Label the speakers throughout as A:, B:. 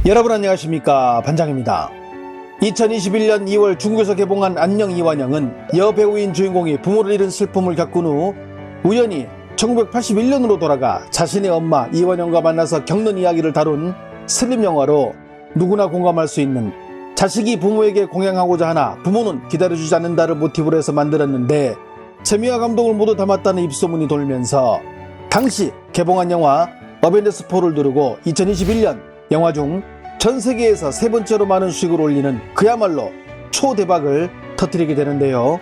A: 여러분 안녕하십니까, 반장입니다. 2021년 2월 중국에서 개봉한 안녕 이완영은 여배우인 주인공이 부모를 잃은 슬픔을 겪은 후 우연히 1981년으로 돌아가 자신의 엄마 이완영과 만나서 겪는 이야기를 다룬 스림 영화로 누구나 공감할 수 있는, 자식이 부모에게 공양하고자 하나 부모는 기다려주지 않는다를 모티브로 해서 만들었는데 재미와 감동을 모두 담았다는 입소문이 돌면서 당시 개봉한 영화 어벤져스4를 두르고 2021년 영화 중 전 세계에서 세 번째로 많은 수익을 올리는 그야말로 초대박을 터뜨리게 되는데요.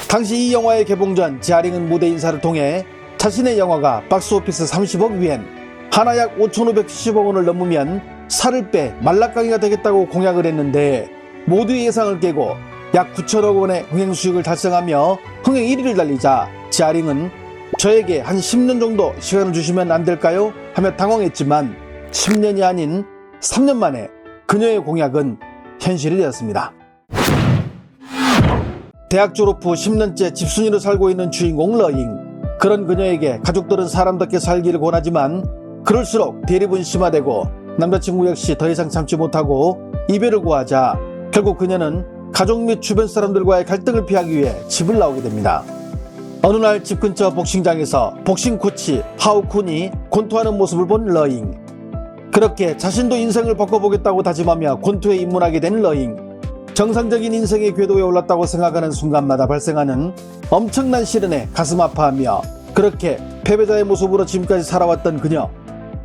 A: 당시 이 영화의 개봉 전 지아링은 무대 인사를 통해 자신의 영화가 박스오피스 30억 위엔, 하나 약 5,570억 원을 넘으면 살을 빼 말라깡이가 되겠다고 공약을 했는데 모두의 예상을 깨고 약 9천억 원의 흥행 수익을 달성하며 흥행 1위를 달리자 지아링은 저에게 한 10년 정도 시간을 주시면 안 될까요? 하며 당황했지만 10년이 아닌 3년 만에 그녀의 공약은 현실이 되었습니다. 대학 졸업 후 10년째 집순이로 살고 있는 주인공 러잉. 그런 그녀에게 가족들은 사람답게 살기를 권하지만 그럴수록 대립은 심화되고 남자친구 역시 더 이상 참지 못하고 이별을 고하자 결국 그녀는 가족 및 주변 사람들과의 갈등을 피하기 위해 집을 나오게 됩니다. 어느 날 집 근처 복싱장에서 복싱 코치 하오쿤이 권투하는 모습을 본 러잉. 그렇게 자신도 인생을 바꿔보겠다고 다짐하며 권투에 입문하게 된 러잉. 정상적인 인생의 궤도에 올랐다고 생각하는 순간마다 발생하는 엄청난 시련에 가슴 아파하며 그렇게 패배자의 모습으로 지금까지 살아왔던 그녀.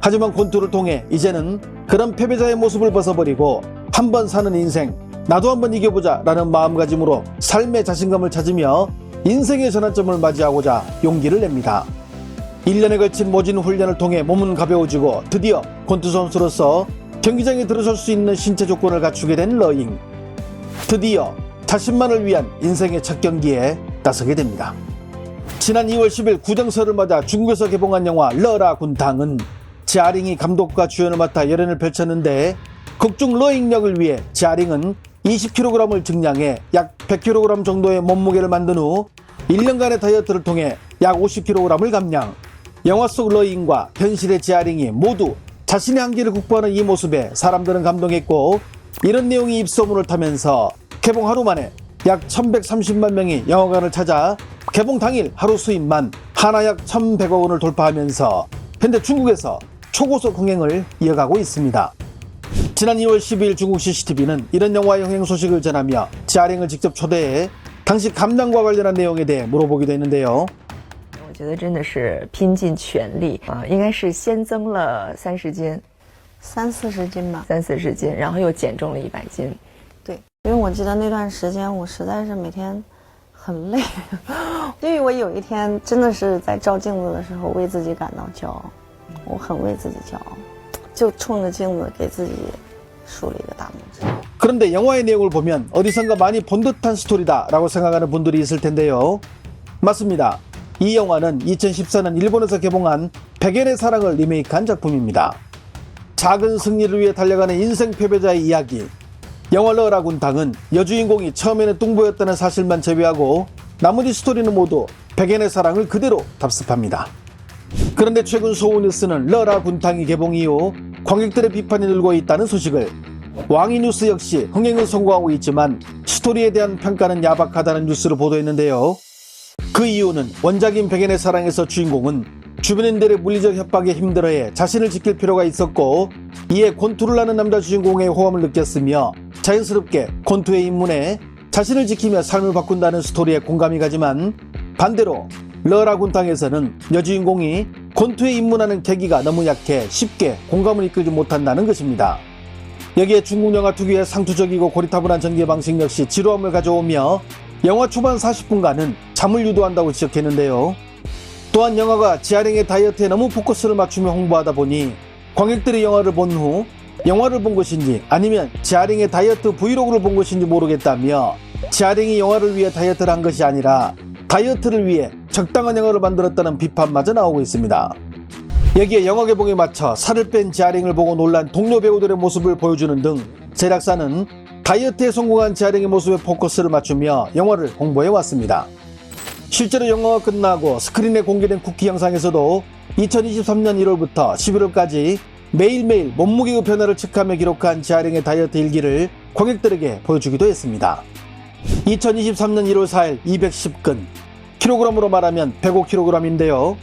A: 하지만 권투를 통해 이제는 그런 패배자의 모습을 벗어버리고 한 번 사는 인생, 나도 한번 이겨보자 라는 마음가짐으로 삶의 자신감을 찾으며 인생의 전환점을 맞이하고자 용기를 냅니다. 1년에 걸친 모진 훈련을 통해 몸은 가벼워지고 드디어 권투 선수로서 경기장에 들어설 수 있는 신체 조건을 갖추게 된 러잉. 드디어 자신만을 위한 인생의 첫 경기에 나서게 됩니다. 지난 2월 10일 구정설을 맞아 중국에서 개봉한 영화 러라 군탕은 지아링이 감독과 주연을 맡아 열연을 펼쳤는데 극중 러잉 역을 위해 지아링은 20kg을 증량해 약 100kg 정도의 몸무게를 만든 후 1년간의 다이어트를 통해 약 50kg을 감량. 영화 속 러잉과 현실의 지아링이 모두 자신의 한계를 극복하는 이 모습에 사람들은 감동했고, 이런 내용이 입소문을 타면서 개봉 하루 만에 약 1130만 명이 영화관을 찾아 개봉 당일 하루 수입만 하나 약 1100억 원을 돌파하면서 현재 중국에서 초고속 흥행을 이어가고 있습니다. 지난 2월 12일 중국 CCTV는 이런 영화의 흥행 소식을 전하며 지아링을 직접 초대해 당시 감량과 관련한 내용에 대해 물어보기도 했는데요.
B: 我觉得真的是拼尽全力啊，应该是先增了30斤
C: 30-40斤吧
B: ，30-40斤，然后又减重了100斤。
C: 对，因为我记得那段时间我实在是每天很累，因为我有一天真的是在照镜子的时候为自己感到骄傲，我很为自己骄傲，就冲着镜子给自己竖了一个大拇指。
A: 그런데 영화의 내용을 보면 어디선가 많이 본 듯한 스토리다 라고 생각하는 분들이 있을 텐데요. 맞습니다. 이 영화는 2014년 일본에서 개봉한 백엔의 사랑을 리메이크한 작품입니다. 작은 승리를 위해 달려가는 인생 패배자의 이야기. 영화 러라 군탕은 여주인공이 처음에는 뚱보였다는 사실만 제외하고 나머지 스토리는 모두 백엔의 사랑을 그대로 답습합니다. 그런데 최근 소우뉴스는 러라 군탕이 개봉 이후 관객들의 비판이 늘고 있다는 소식을, 왕이뉴스 역시 흥행은 성공하고 있지만 스토리에 대한 평가는 야박하다는 뉴스를 보도했는데요. 그 이유는 원작인 백엔의 사랑에서 주인공은 주변인들의 물리적 협박에 힘들어해 자신을 지킬 필요가 있었고, 이에 권투를 하는 남자 주인공의 호감을 느꼈으며 자연스럽게 권투에 입문해 자신을 지키며 삶을 바꾼다는 스토리에 공감이 가지만, 반대로 러라 군탕에서는 여주인공이 권투에 입문하는 계기가 너무 약해 쉽게 공감을 이끌지 못한다는 것입니다. 여기에 중국 영화 특유의 상투적이고 고리타분한 전개 방식 역시 지루함을 가져오며 영화 초반 40분간은 잠을 유도한다고 지적했는데요. 또한 영화가 지아링의 다이어트에 너무 포커스를 맞추며 홍보하다 보니 관객들이 영화를 본 후 영화를 본 것인지 아니면 지아링의 다이어트 브이로그를 본 것인지 모르겠다며, 지아링이 영화를 위해 다이어트를 한 것이 아니라 다이어트를 위해 적당한 영화를 만들었다는 비판마저 나오고 있습니다. 여기에 영화 개봉에 맞춰 살을 뺀 지아링을 보고 놀란 동료 배우들의 모습을 보여주는 등 제작사는 다이어트에 성공한 지아링의 모습에 포커스를 맞추며 영화를 홍보해왔습니다. 실제로 영화가 끝나고 스크린에 공개된 쿠키 영상에서도 2023년 1월부터 11월까지 매일매일 몸무게의 변화를 체크하며 기록한 지아랭의 다이어트 일기를 관객들에게 보여주기도 했습니다. 2023년 1월 4일 210근, 킬로그램으로 말하면 105kg인데요.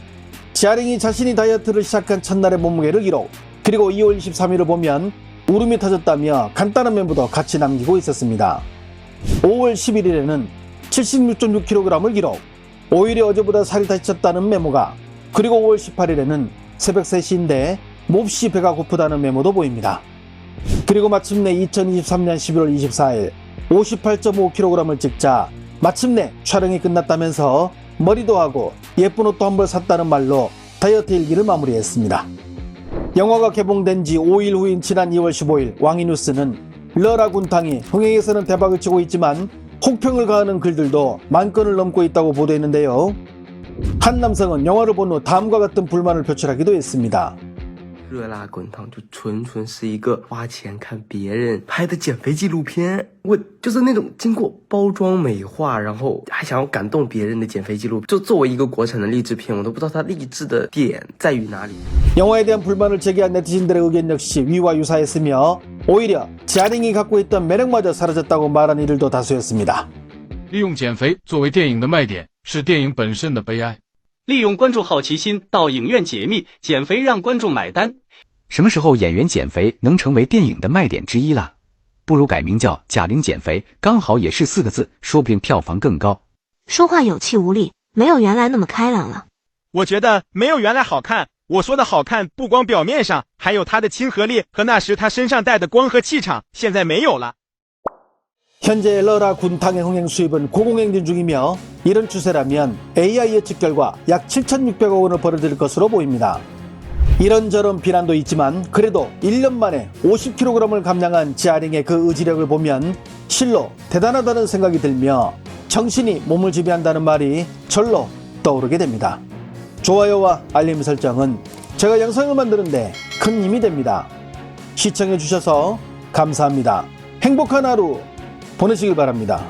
A: 지아랭이 자신이 다이어트를 시작한 첫날의 몸무게를 기록, 그리고 2월 23일을 보면 울음이 터졌다며 간단한 메모도 같이 남기고 있었습니다. 5월 11일에는 76.6kg을 기록, 오히려 어제보다 살이 다시 쪘다는 메모가, 그리고 5월 18일에는 새벽 3시인데 몹시 배가 고프다는 메모도 보입니다. 그리고 마침내 2023년 11월 24일 58.5kg을 찍자 마침내 촬영이 끝났다면서 머리도 하고 예쁜 옷도 한 벌 샀다는 말로 다이어트 일기를 마무리했습니다. 영화가 개봉된 지 5일 후인 지난 2월 15일 왕이뉴스는 러라 군탕이 흥행에서는 대박을 치고 있지만 혹평을 가하는 글들도 10,000건을 넘고 있다고 보도했는데요. 한 남성은 영화를 본 후 다음과 같은 불만을 표출하기도 했습니다.
D: 热辣滚烫就纯纯是一个花钱看别人拍的减肥纪录片，我就是那种经过包装美化，然后还想要感动别人的减肥纪录，就作为一个国产的励志片，我都不知道它励志的点在于哪里。
A: 영화에 대한 불만을 제기한 네티즌들의 의견 역시 위와 유사했으며 오히려 지아랭이 갖고 있던 매력마저 사라졌다고 말한 이들도 다수였습니다.
E: 利用减肥作为电影的卖点，是电影本身的悲哀。
F: 利用观众好奇心到影院解密，减肥让观众买单。
G: 什么时候演员减肥能成为电影的卖点之一了？不如改名叫贾玲减肥，刚好也是4个字，说不定票房更高。
H: 说话有气无力，没有原来那么开朗了。
I: 我觉得没有原来好看。我说的好看，不光表面上，还有他的亲和力和那时他身上带的光和气场，现在没有了。
A: 현재 러라 군탕의 흥행 수입은 고공행진 중이며 이런 추세라면 AI 예측 결과 약 7,600억 원을 벌어들일 것으로 보입니다. 이런저런 비난도 있지만 그래도 1년 만에 50kg을 감량한 지아랭의 그 의지력을 보면 실로 대단하다는 생각이 들며 정신이 몸을 지배한다는 말이 절로 떠오르게 됩니다. 좋아요와 알림 설정은 제가 영상을 만드는데 큰 힘이 됩니다. 시청해주셔서 감사합니다. 행복한 하루 보내시길 바랍니다.